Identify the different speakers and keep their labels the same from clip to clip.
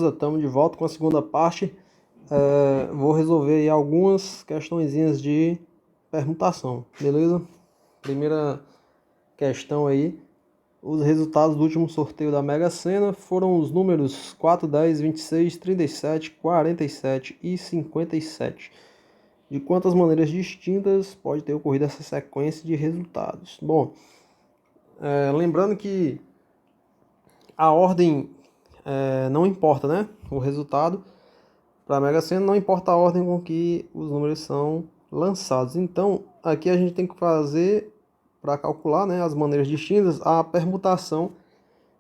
Speaker 1: beleza? Estamos de volta com a segunda parte. Vou resolver aí algumas questõezinhas de permutação, beleza? Primeira questão aí. Os resultados do último sorteio da Mega Sena foram os números 4, 10, 26, 37, 47 e 57. De quantas maneiras distintas pode ter ocorrido essa sequência de resultados? Bom, lembrando que a ordem não importa, né? O resultado para a Mega Sena não importa a ordem com que os números são lançados. Então, aqui a gente tem que fazer, para calcular, né, as maneiras distintas, a permutação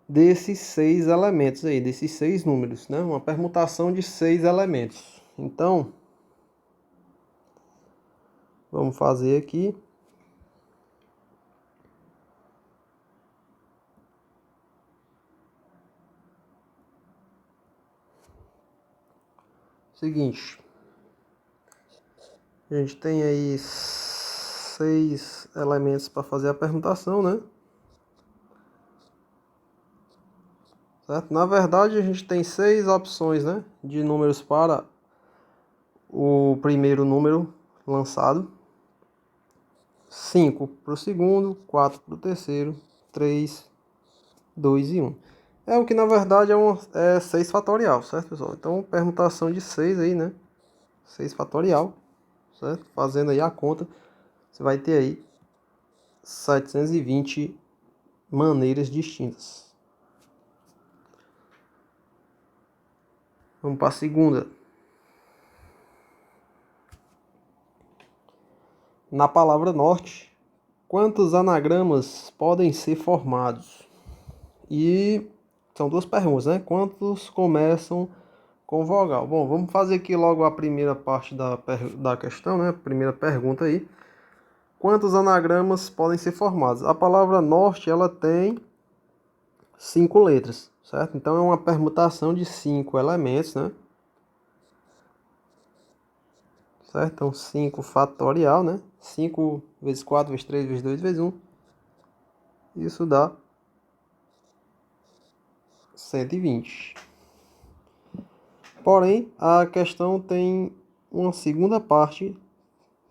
Speaker 1: desses 6 elementos aí, desses 6 números, né? Uma permutação de 6 elementos. Então, vamos fazer aqui. Seguinte, a gente tem aí 6 elementos para fazer a permutação, né? Certo? Na verdade, a gente tem 6 opções, né, de números para o primeiro número lançado, 5 para o segundo, 4 para o terceiro, 3, 2 e 1. É o que na verdade é 6 fatorial, certo, pessoal? Então, permutação de 6 aí, né? 6 fatorial, certo? Fazendo aí a conta, você vai ter aí 720 maneiras distintas. Vamos para a segunda. Na palavra norte, quantos anagramas podem ser formados? E são duas perguntas, né? Quantos começam com vogal? Bom, vamos fazer aqui logo a primeira parte da questão, né? A primeira pergunta aí. Quantos anagramas podem ser formados? A palavra norte, ela tem 5 letras, certo? Então é uma permutação de 5 elementos, né? Certo? Então 5 fatorial, né? 5 vezes 4 vezes 3 vezes 2 vezes 1. Isso dá 120. Porém, a questão tem uma segunda parte,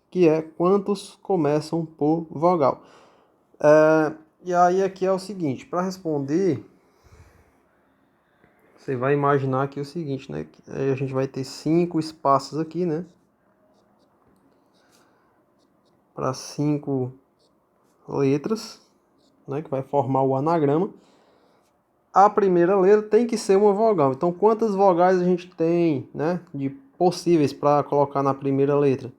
Speaker 1: que é quantos começam por vogal. E aí aqui é o seguinte, para responder, você vai imaginar aqui o seguinte, né? A gente vai ter 5 espaços aqui, né? Para 5 letras, né? Que vai formar o anagrama. A primeira letra tem que ser uma vogal. Então, quantas vogais a gente tem, né? De possíveis para colocar na primeira letra?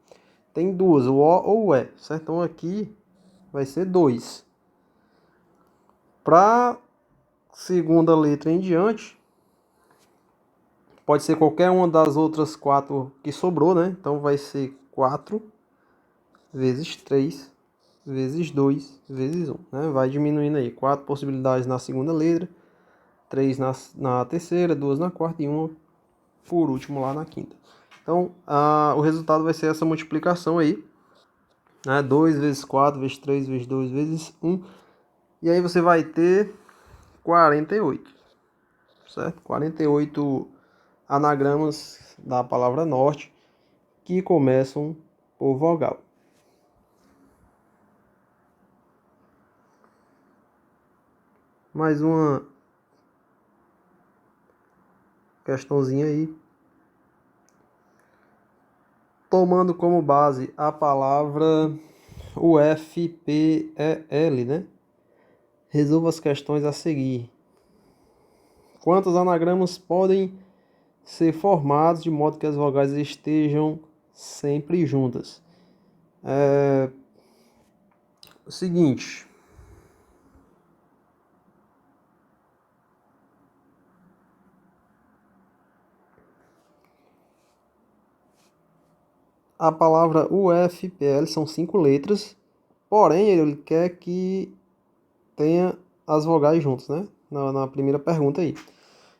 Speaker 1: Tem duas, o O ou o E, certo? Então aqui vai ser 2. Para segunda letra em diante, pode ser qualquer uma das outras 4 que sobrou, né? Então vai ser 4 vezes 3 vezes 2 vezes 1, né? Vai diminuindo aí. 4 possibilidades na segunda letra, 3 na terceira, 2 na quarta e 1 por último lá na quinta. Então, o resultado vai ser essa multiplicação aí, né? 2 vezes 4 vezes 3 vezes 2 vezes 1. E aí você vai ter 48, certo? 48 anagramas da palavra norte que começam por vogal. Mais uma questãozinha aí. Tomando como base a palavra UFPEL, né? Resolva as questões a seguir. Quantos anagramas podem ser formados de modo que as vogais estejam sempre juntas? O seguinte. A palavra UFPL são 5 letras, porém ele quer que tenha as vogais juntas, né? Na primeira pergunta aí.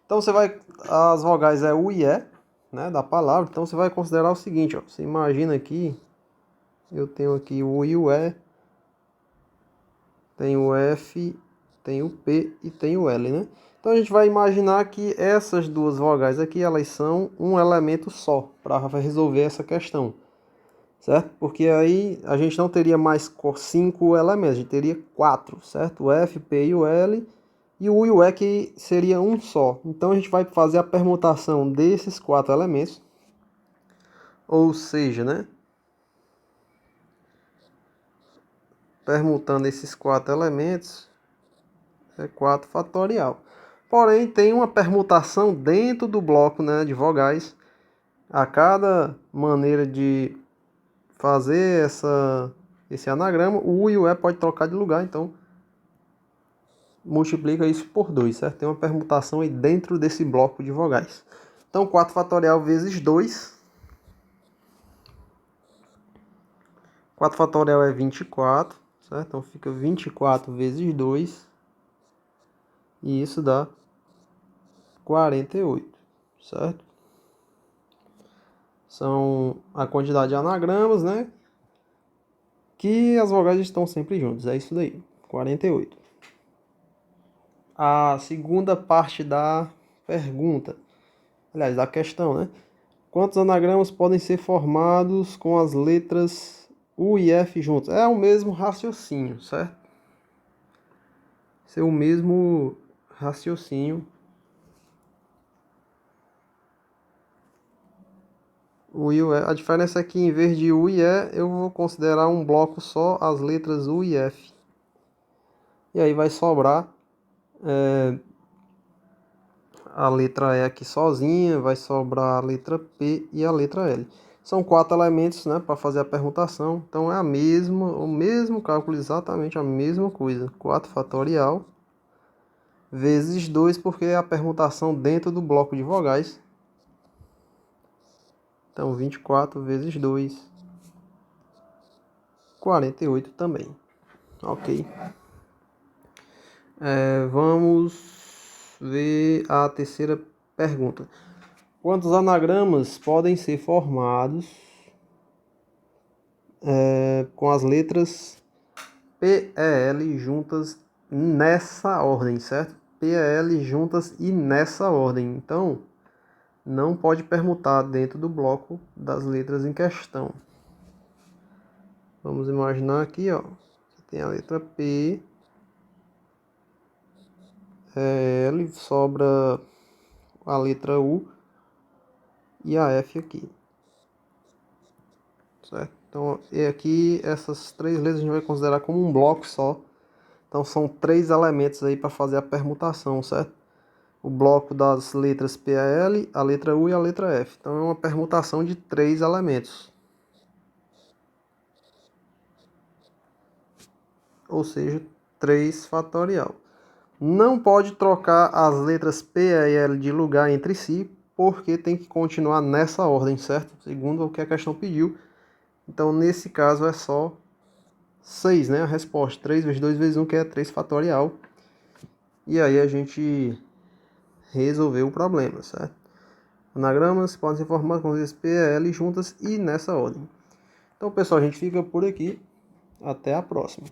Speaker 1: Então as vogais é U e E, né, da palavra. Então você vai considerar o seguinte, ó. Você imagina aqui, eu tenho aqui o U e o E, tenho o F tem o P e tem o L, né? Então a gente vai imaginar que essas duas vogais aqui, elas são um elemento só para resolver essa questão, certo? Porque aí a gente não teria mais 5 elementos, a gente teria 4, certo? O F, P e o L, e o U e o E que seria um só. Então a gente vai fazer a permutação desses 4 elementos, ou seja, né? Permutando esses 4 elementos, é 4 fatorial. Porém, tem uma permutação dentro do bloco, né, de vogais. A cada maneira de fazer esse anagrama, o U e o E pode trocar de lugar, então multiplica isso por 2, certo? Tem uma permutação aí dentro desse bloco de vogais. Então, 4 fatorial vezes 2. 4 fatorial é 24, certo? Então, fica 24 vezes 2. E isso dá 48, certo? São a quantidade de anagramas, né? Que as vogais estão sempre juntas. É isso daí, 48. A segunda parte da pergunta, aliás, da questão, né? Quantos anagramas podem ser formados com as letras U e F juntos? É o mesmo raciocínio, certo? Esse é o mesmo raciocínio. O I e o E. A diferença é que em vez de U e E, eu vou considerar um bloco só as letras U e F. E aí vai sobrar a letra E aqui sozinha, vai sobrar a letra P e a letra L. São 4 elementos, né, para fazer a permutação. Então é o mesmo cálculo, exatamente a mesma coisa. 4 fatorial vezes 2, porque é a permutação dentro do bloco de vogais. Então 24 vezes 2, 48 também. Ok. Vamos ver a terceira pergunta. Quantos anagramas podem ser formados com as letras P, E, L juntas nessa ordem, certo? P, E, L juntas e nessa ordem. Então, não pode permutar dentro do bloco das letras em questão. Vamos imaginar aqui, ó, que tem a letra P, L, sobra a letra U e a F aqui, certo? Então, e aqui essas 3 letras a gente vai considerar como um bloco só. Então são 3 elementos aí para fazer a permutação, certo? O bloco das letras P, L, a letra U e a letra F. Então é uma permutação de 3 elementos. Ou seja, 3 fatorial. Não pode trocar as letras P e L de lugar entre si, porque tem que continuar nessa ordem, certo? Segundo o que a questão pediu. Então, nesse caso, é só 6, né? A resposta. 3 vezes 2 vezes 1, que é 3 fatorial. E aí a gente resolveu o problema, certo? Anagramas podem ser formados com as letras P e L juntas e nessa ordem. Então, pessoal, a gente fica por aqui. Até a próxima.